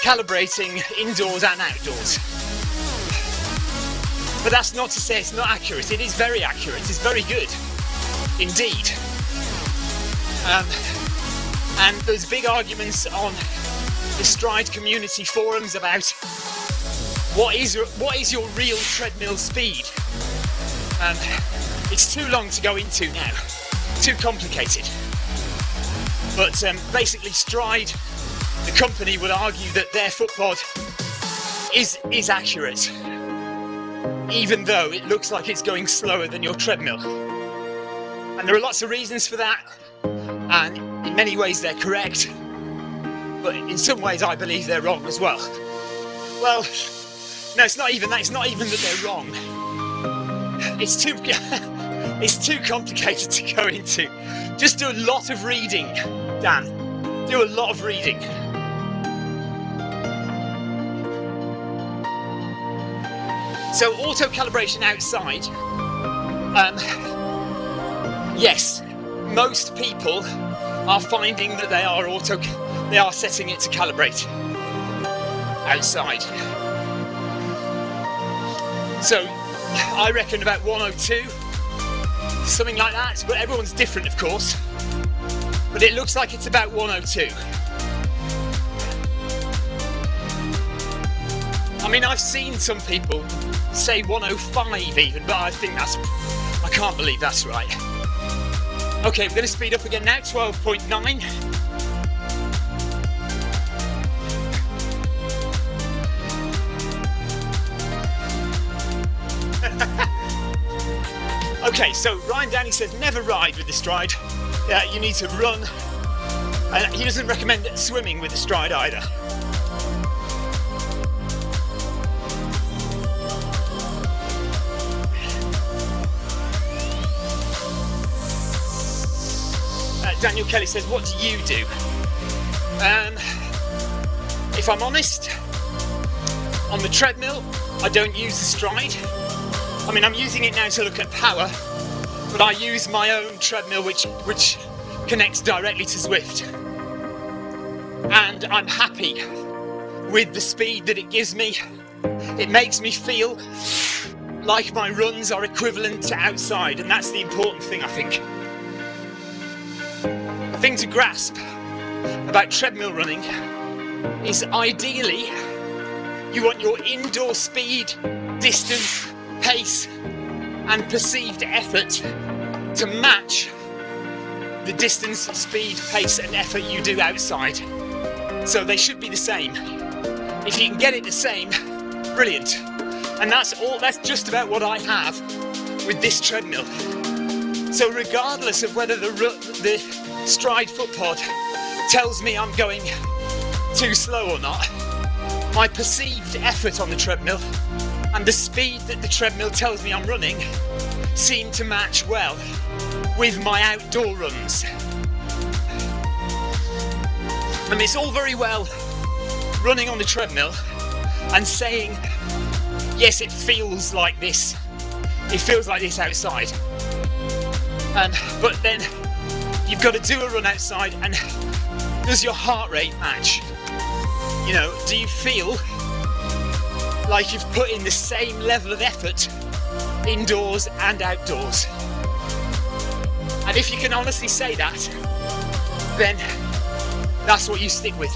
calibrating indoors and outdoors. But that's not to say it's not accurate. It is very accurate. It's very good indeed. And there's big arguments on the Stride community forums about what is your real treadmill speed. It's too long to go into now. Too complicated. But basically Stride, the company, will argue that their footpod is accurate, even though it looks like it's going slower than your treadmill. And there are lots of reasons for that, and in many ways they're correct, but in some ways I believe they're wrong as well. Well, no, it's not even that. It's not even that they're wrong. It's too complicated to go into. Just do a lot of reading, Dan. Do a lot of reading. So auto calibration outside. Yes, most people are finding that they are setting it to calibrate outside. So I reckon about 102, something like that, but everyone's different of course. But it looks like it's about 102. I mean, I've seen some people say 105 even, but I can't believe that's right. Okay, we're going to speed up again now, 12.9. Okay, so Ryan Downey says never ride with the Stride. You need to run. And he doesn't recommend swimming with the Stride either. Daniel Kelly says, what do you do? If I'm honest, on the treadmill, I don't use the Stride. I mean, I'm using it now to look at power, but I use my own treadmill which connects directly to Zwift. And I'm happy with the speed that it gives me. It makes me feel like my runs are equivalent to outside, and that's the important thing, I think. The thing to grasp about treadmill running is ideally you want your indoor speed, distance, pace and perceived effort to match the distance, speed, pace and effort you do outside. So they should be the same. If you can get it the same, brilliant. And that's just about what I have with this treadmill. So regardless of whether the Stride footpod tells me I'm going too slow or not, my perceived effort on the treadmill and the speed that the treadmill tells me I'm running seem to match well with my outdoor runs. I mean, it's all very well running on the treadmill and saying, yes, it feels like this. It feels like this outside. But then you've got to do a run outside, and does your heart rate match? You know, do you feel like you've put in the same level of effort indoors and outdoors? And if you can honestly say that, then that's what you stick with,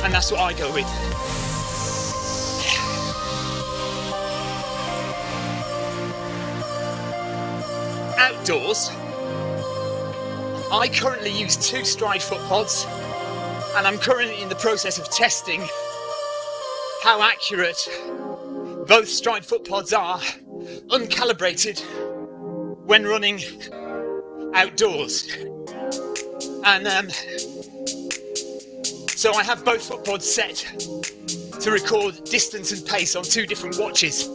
and that's what I go with. Outdoors, I currently use 2 Stride footpods, and I'm currently in the process of testing how accurate both Stride footpods are uncalibrated when running outdoors. And so I have both footpods set to record distance and pace on 2 different watches,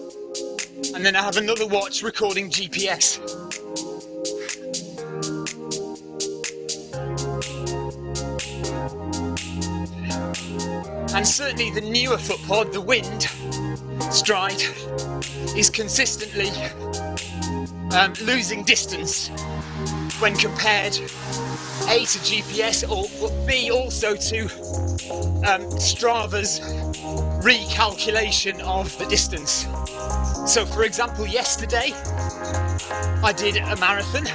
and then I have another watch recording GPS. And certainly the newer footpod, the Wind, stride is consistently losing distance when compared A to GPS or B also to Strava's recalculation of the distance. So for example, yesterday I did a marathon,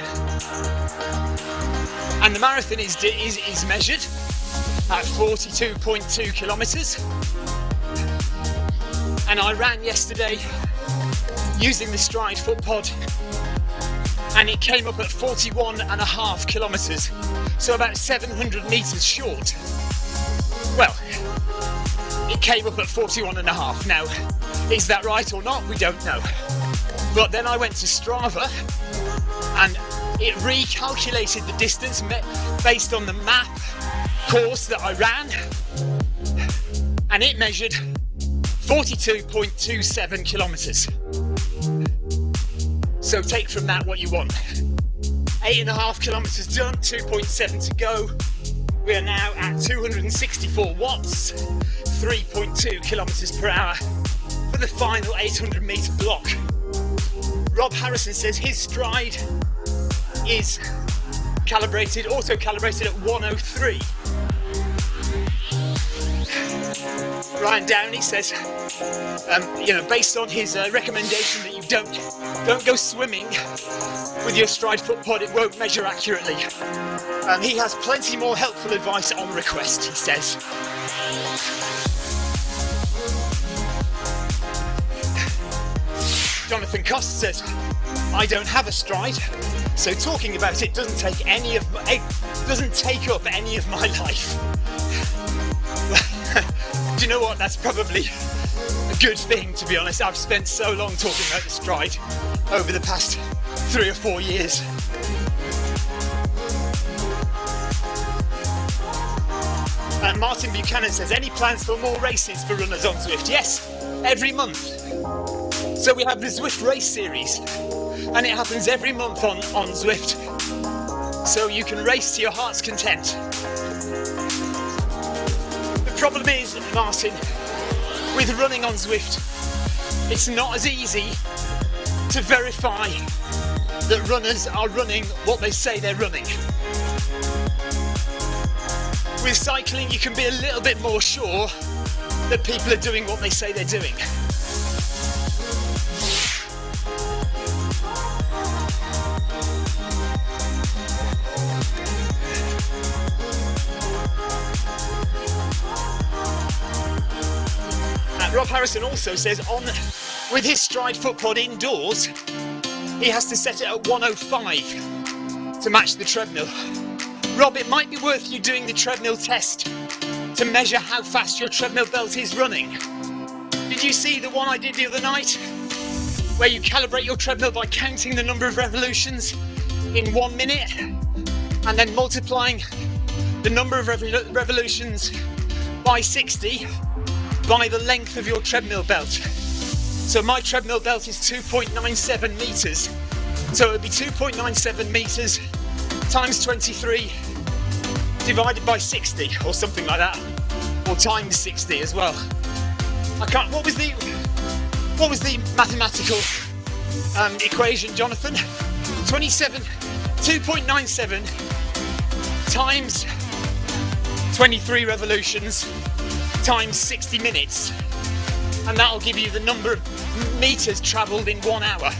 and the marathon is measured at 42.2 kilometres, and I ran yesterday using the Stride foot pod, and it came up at 41.5 kilometres, so about 700 metres short. Well, it came up at 41.5. Now, is that right or not? We don't know. But then I went to Strava and it recalculated the distance based on the map course that I ran, and it measured 42.27 kilometres. So take from that what you want. 8.5 kilometres done, 2.7 to go. We are now at 264 watts, 3.2 kilometres per hour for the final 800 metre block. Rob Harrison says his stride is auto-calibrated at 103. Ryan Downey says, based on his recommendation that you don't go swimming with your Stride foot pod, it won't measure accurately. He has plenty more helpful advice on request, he says. Jonathan Cost says, I don't have a Stride, so talking about it doesn't take up any of my life. Do you know what? That's probably a good thing, to be honest. I've spent so long talking about the Stride over the past 3 or 4 years. Martin Buchanan says, any plans for more races for runners on Zwift? Yes, every month. So we have the Zwift Race Series, and it happens every month on Zwift. So you can race to your heart's content. The problem is, Martin, with running on Zwift, it's not as easy to verify that runners are running what they say they're running. With cycling, you can be a little bit more sure that people are doing what they say they're doing. Rob Harrison also says with his Stride foot pod indoors, he has to set it at 105 to match the treadmill. Rob, it might be worth you doing the treadmill test to measure how fast your treadmill belt is running. Did you see the one I did the other night, where you calibrate your treadmill by counting the number of revolutions in 1 minute and then multiplying the number of revolutions by 60 by the length of your treadmill belt? So my treadmill belt is 2.97 metres, so it would be 2.97 metres times 23 divided by 60 or something like that, or times 60 as well. What was the mathematical equation, Jonathan? 2.97 times 23 revolutions times 60 minutes, and that'll give you the number of meters travelled in 1 hour.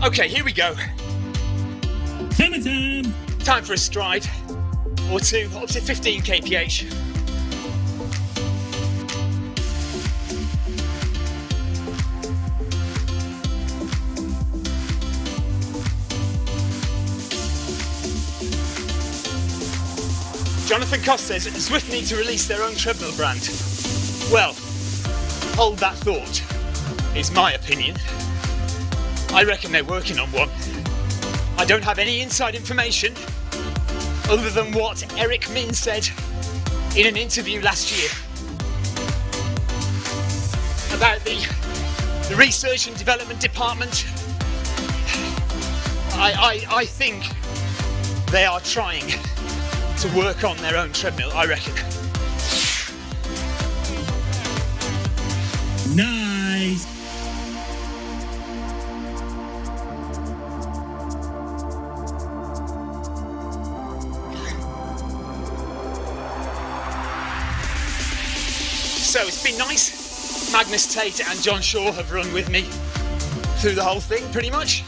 Okay, here we go. Time for a stride or two, up to 15 kph. Jonathan Cost says Zwift need to release their own treadmill brand. Well, hold that thought, is my opinion. I reckon they're working on one. I don't have any inside information other than what Eric Min said in an interview last year about the research and development department. I think they are trying. to work on their own treadmill, I reckon. Nice. So it's been nice. Magnus Tate and John Shaw have run with me through the whole thing, pretty much.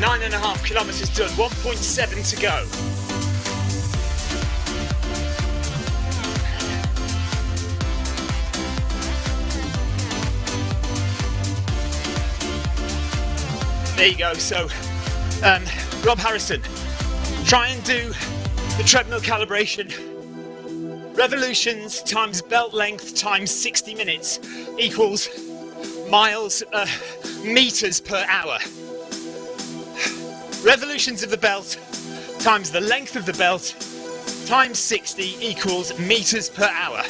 Nine and a half kilometres done, 1.7 to go. There you go. So, Rob Harrison, try and do the treadmill calibration. Revolutions times belt length times 60 minutes equals meters per hour. Revolutions of the belt times the length of the belt times 60 equals meters per hour.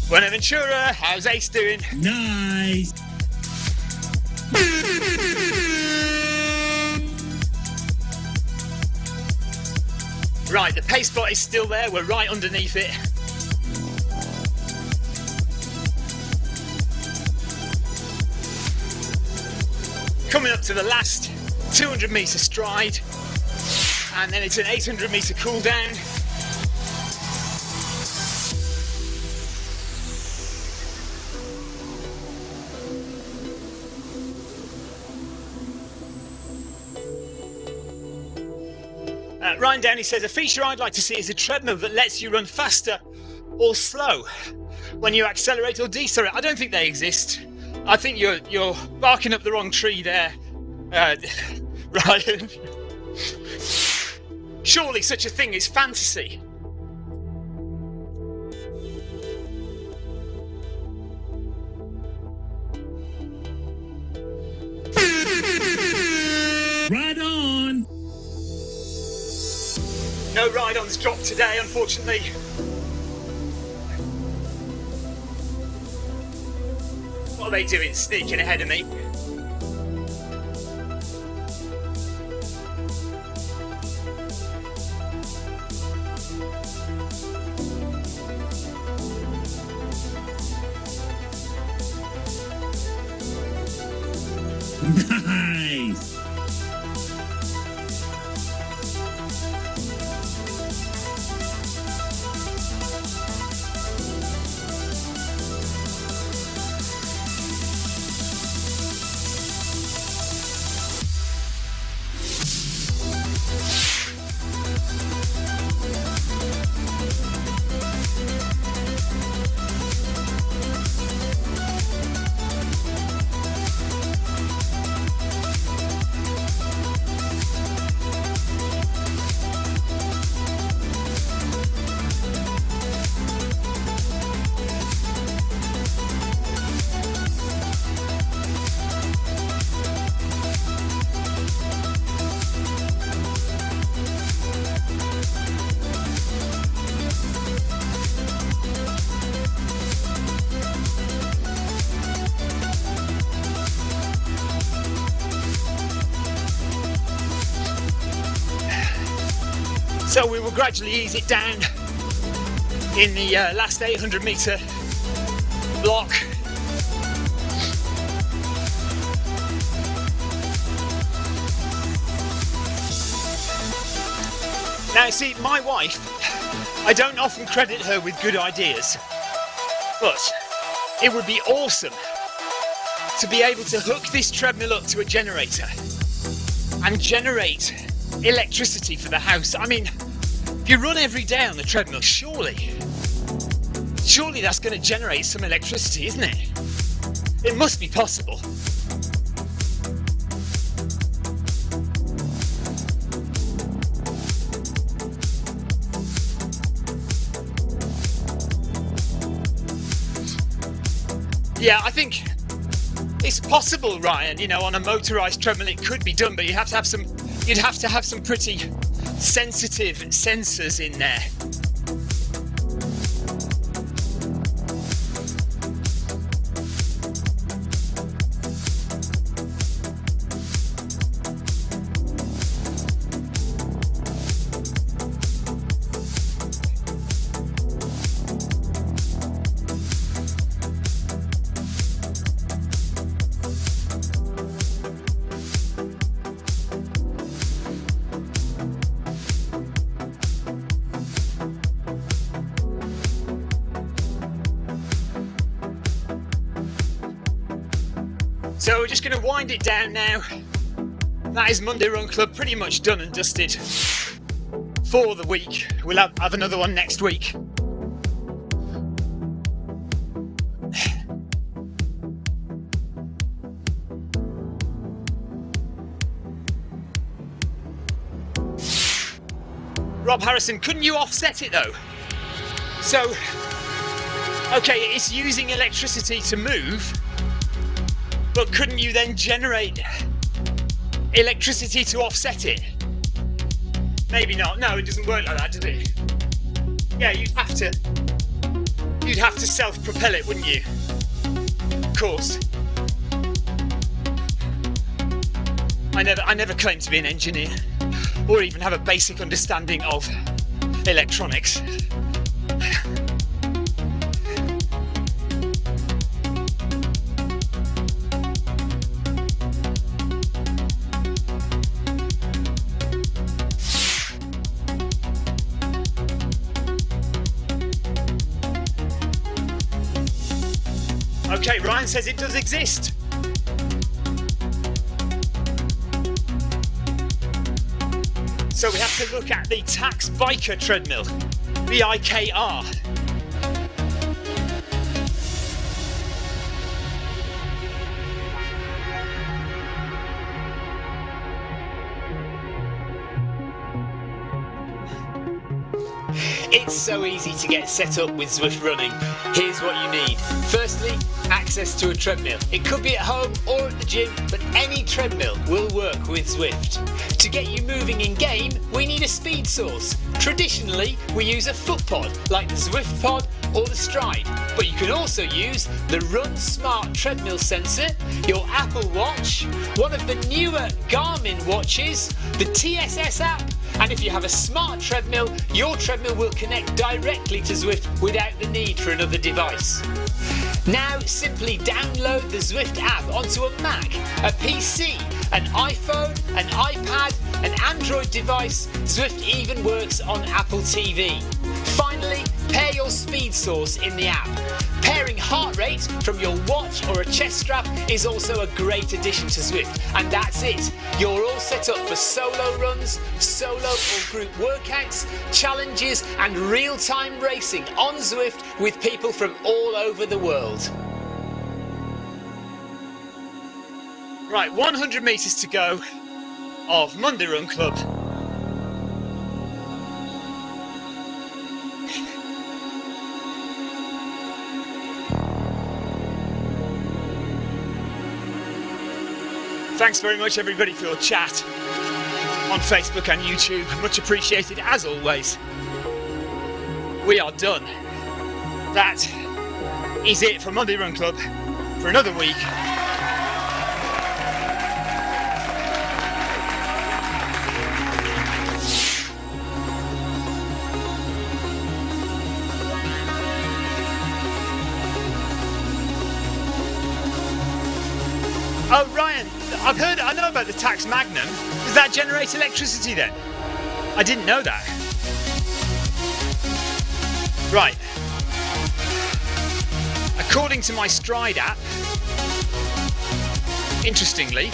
Buenaventura, how's Ace doing? Nice. Right, the pace spot is still there, we're right underneath it. Coming up to the last 200 metre stride, and then it's an 800 metre cool down. Ryan Downey says, a feature I'd like to see is a treadmill that lets you run faster or slow when you accelerate or decelerate. I don't think they exist. I think you're barking up the wrong tree there, Ryan. Surely such a thing is fantasy. Right on. No ride-ons dropped today, unfortunately. What are they doing, sneaking ahead of me? Nice. So we will gradually ease it down in the last 800 metre block. Now see, my wife, I don't often credit her with good ideas, but it would be awesome to be able to hook this treadmill up to a generator and generate electricity for the house. I mean, if you run every day on the treadmill, surely that's going to generate some electricity, isn't it? It must be possible. Yeah, I think it's possible, Ryan. You know, on a motorised treadmill it could be done, but you'd have to have some pretty sensitive sensors in there. So we're just going to wind it down now. That is Monday Run Club pretty much done and dusted for the week. We'll have another one next week. Rob Harrison, couldn't you offset it though? So, okay, it's using electricity to move, but couldn't you then generate electricity to offset it? Maybe not. No, it doesn't work like that, does it? Yeah, you'd have to self-propel it, wouldn't you? Of course. I never claimed to be an engineer or even have a basic understanding of electronics. Okay, Ryan says it does exist. So we have to look at the Tax Biker treadmill, BIKR. It's so easy to get set up with Zwift Running. Here's what you need. Firstly, access to a treadmill. It could be at home or at the gym, but any treadmill will work with Zwift. To get you moving in game, we need a speed source. Traditionally, we use a foot pod like the Zwift Pod or the Stride, but you can also use the Run Smart treadmill sensor, your Apple Watch, one of the newer Garmin watches, the TSS app, and if you have a smart treadmill, your treadmill will connect directly to Zwift without the need for another device. Now simply download the Zwift app onto a Mac, a PC, an iPhone, an iPad, an Android device. Zwift even works on Apple TV. Finally, pair your speed source in the app. Pairing heart rate from your watch or a chest strap is also a great addition to Zwift. And that's it. You're all set up for solo runs, solo or group workouts, challenges and real-time racing on Zwift with people from all over the world. Right, 100 metres to go of Monday Run Club. Thanks very much everybody for your chat on Facebook and YouTube. Much appreciated as always. We are done. That is it for Monday Run Club for another week. Oh, Ryan, I know about the Tax Magnum. Does that generate electricity then? I didn't know that. Right. According to my Stride app, interestingly,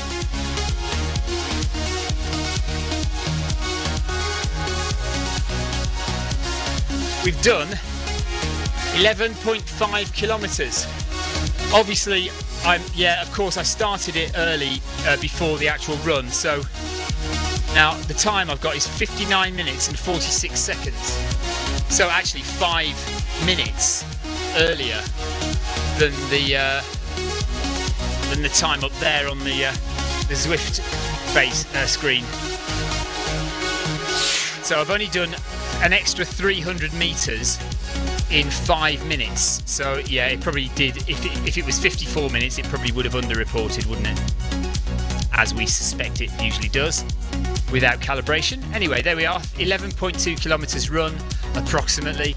we've done 11.5 kilometres. Obviously, of course I started it early before the actual run, so now the time I've got is 59 minutes and 46 seconds. So actually 5 minutes earlier than than the time up there on the Zwift face screen. So I've only done an extra 300 metres in 5 minutes. So yeah, it probably did. If it was 54 minutes, it probably would have underreported, wouldn't it? As we suspect it usually does without calibration. Anyway, there we are. 11.2 kilometres run approximately.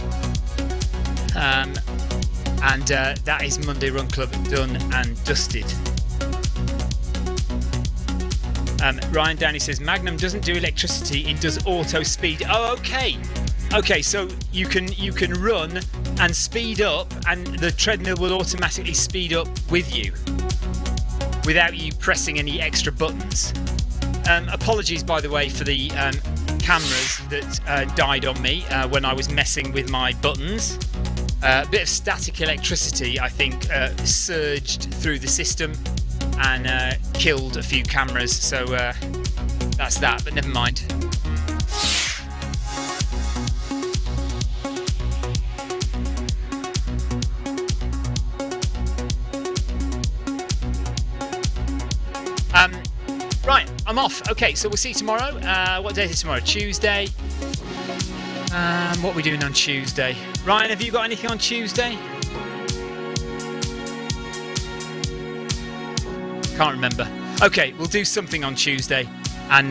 And that is Monday Run Club done and dusted. Ryan Downey says Magnum doesn't do electricity, it does auto speed. Oh, okay. Okay, so you can run and speed up, and the treadmill will automatically speed up with you without you pressing any extra buttons. Apologies, by the way, for the cameras that died on me when I was messing with my buttons. A bit of static electricity, I think, surged through the system and killed a few cameras, so that's that, but never mind. Right, I'm off. Okay, so we'll see you tomorrow. What day is it tomorrow? Tuesday. What are we doing on Tuesday? Ryan, have you got anything on Tuesday? Can't remember. Okay, we'll do something on Tuesday, and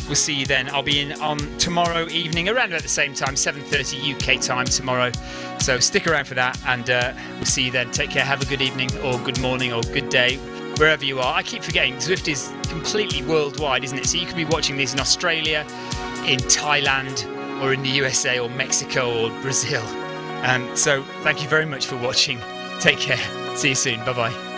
we'll see you then. I'll be in on tomorrow evening around about the same time, 7:30 UK time tomorrow. So stick around for that, and we'll see you then. Take care. Have a good evening, or good morning, or good day, wherever you are. I keep forgetting Zwift is completely worldwide, isn't it? So you could be watching this in Australia, in Thailand, or in the USA, or Mexico, or Brazil. So thank you very much for watching. Take care. See you soon. Bye bye.